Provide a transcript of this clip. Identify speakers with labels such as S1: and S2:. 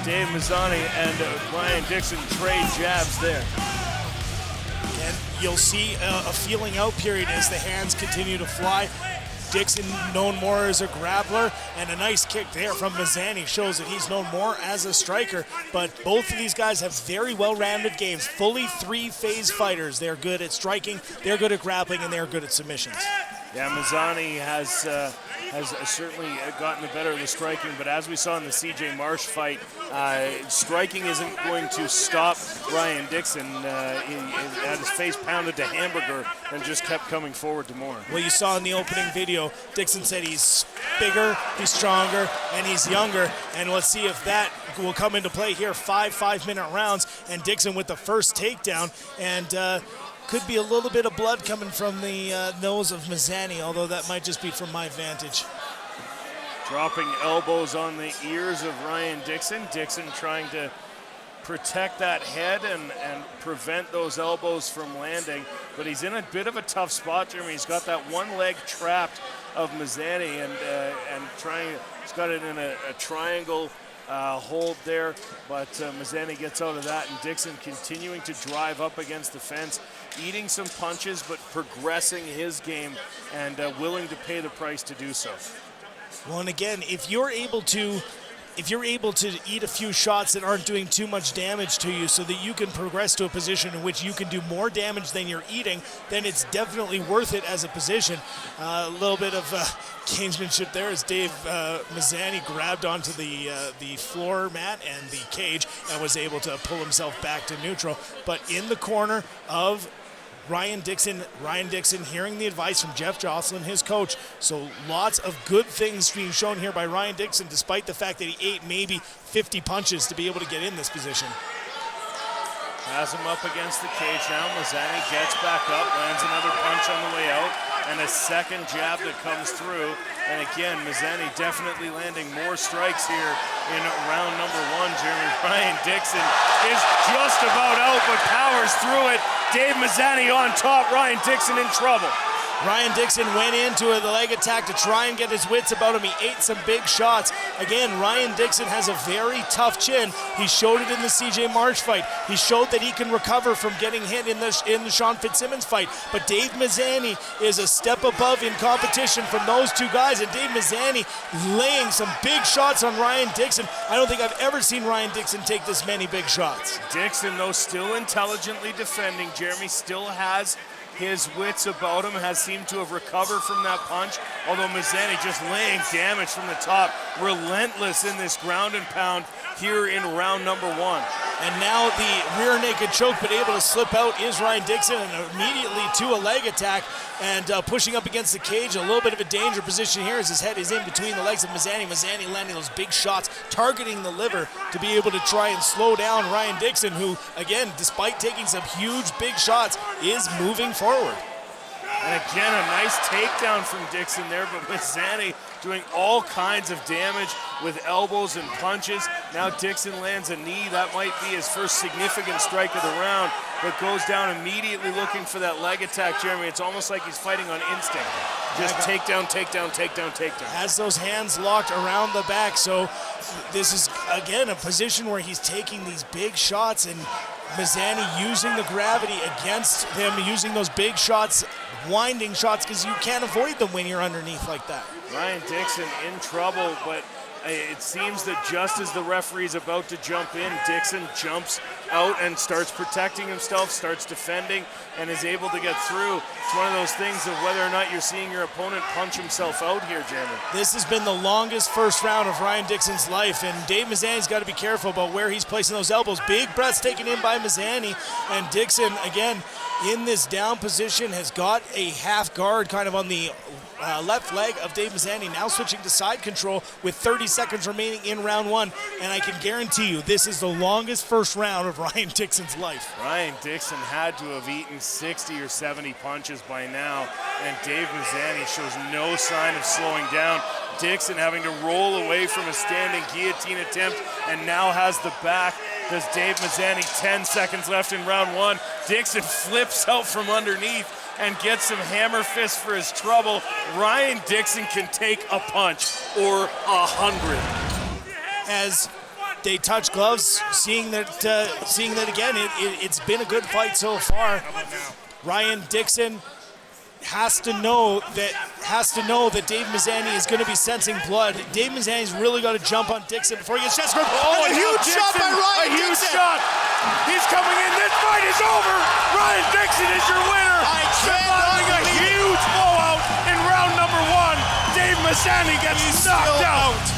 S1: Dave Mazany and Ryan Dickson trade jabs there.
S2: And you'll see a feeling out period as the hands continue to fly. Dickson known more as a grappler, and a nice kick there from Mazany shows that he's known more as a striker. But both of these guys have very well-rounded games, fully three-phase fighters. They're good at striking, they're good at grappling, and they're good at submissions.
S1: Yeah, Mazany has certainly gotten the better of the striking, but as we saw in the CJ Marsh fight, striking isn't going to stop Ryan Dickson. He had his face pounded to hamburger and just kept coming forward to more.
S2: Well, you saw in the opening video, Dickson said he's bigger, he's stronger, and he's younger, and let's see if that will come into play here. 5-minute rounds, and Dickson with the first takedown, and could be a little bit of blood coming from the nose of Mazany, although that might just be from my vantage.
S1: Dropping elbows on the ears of Ryan Dickson. Dickson trying to protect that head and prevent those elbows from landing, but he's in a bit of a tough spot, Jeremy. He's got that one leg trapped of Mazany and he's got it in a triangle hold there, but Mazany gets out of that, and Dickson continuing to drive up against the fence, eating some punches, but progressing his game and willing to pay the price to do so.
S2: Well, and again, if you're able to eat a few shots that aren't doing too much damage to you so that you can progress to a position in which you can do more damage than you're eating, then it's definitely worth it as a position. A little bit of gamesmanship there as Dave Mazany grabbed onto the floor mat and the cage and was able to pull himself back to neutral. But in the corner of Ryan Dickson hearing the advice from Jeff Jocelyn, his coach. So lots of good things being shown here by Ryan Dickson, despite the fact that he ate maybe 50 punches to be able to get in this position.
S1: Has him up against the cage now. Mazany gets back up, lands another punch on the way out, and a second jab that comes through. And again, Mazany definitely landing more strikes here in round number one. Jeremy, Ryan Dickson is just about out, but powers through it. Dave Mazany on top, Ryan Dickson in trouble.
S2: Ryan Dickson went into the leg attack to try and get his wits about him. He ate some big shots. Again, Ryan Dickson has a very tough chin. He showed it in the CJ Marsh fight. He showed that he can recover from getting hit in the Sean Fitzsimmons fight. But Dave Mazany is a step above in competition from those two guys. And Dave Mazany laying some big shots on Ryan Dickson. I don't think I've ever seen Ryan Dickson take this many big shots.
S1: Dickson, though, still intelligently defending. Jeremy still has his wits about him, has seemed to have recovered from that punch, although Mazany just laying damage from the top, relentless in this ground and pound here in round number one.
S2: And now the rear naked choke, but able to slip out is Ryan Dickson, and immediately to a leg attack and pushing up against the cage. A little bit of a danger position here as his head is in between the legs of Mazany. Mazany landing those big shots, targeting the liver to be able to try and slow down Ryan Dickson, who, again, despite taking some huge big shots, is moving forward.
S1: And again, a nice takedown from Dickson there, but Mazany doing all kinds of damage with elbows and punches. Now Dickson lands a knee. That might be his first significant strike of the round, but goes down immediately looking for that leg attack, Jeremy. It's almost like he's fighting on instinct. Just takedown, takedown, takedown, takedown.
S2: Has those hands locked around the back, so this is, again, a position where he's taking these big shots, and Mazany using the gravity against him, using those big shots, winding shots, because you can't avoid them when you're underneath like that.
S1: Ryan Dickson in trouble, but it seems that just as the referee's about to jump in, Dickson jumps out and starts protecting himself, starts defending, and is able to get through. It's one of those things of whether or not you're seeing your opponent punch himself out here, Jeremy.
S2: This has been the longest first round of Ryan Dickson's life, and Dave Mazany's got to be careful about where he's placing those elbows. Big breaths taken in by Mazany, and Dickson, again, in this down position, has got a half guard kind of on the left leg of Dave Mazany, now switching to side control with 30 seconds remaining in round one. And I can guarantee you this is the longest first round of Ryan Dickson's life.
S1: Ryan Dickson had to have eaten 60 or 70 punches by now, and Dave Mazany shows no sign of slowing down. Dickson having to roll away from a standing guillotine attempt and now has the back. Does Dave Mazany, 10 seconds left in round one. Dickson flips out from underneath and gets some hammer fist for his trouble. Ryan Dickson can take a punch or 100.
S2: As they touch gloves, seeing that again, it's been a good fight so far. Ryan Dickson has to know that Dave Mazany is going to be sensing blood. Dave Mazany's really got to jump on Dickson before he gets chest grip.
S3: Oh, a huge shot by Ryan
S1: Dickson. A huge
S3: Dickson.
S1: shot. He's coming in. This fight is over. Ryan Dickson is your winner.
S3: I cannot
S1: Following a
S3: believe it.
S1: huge blowout in round number 1. Dave Mazany gets knocked out.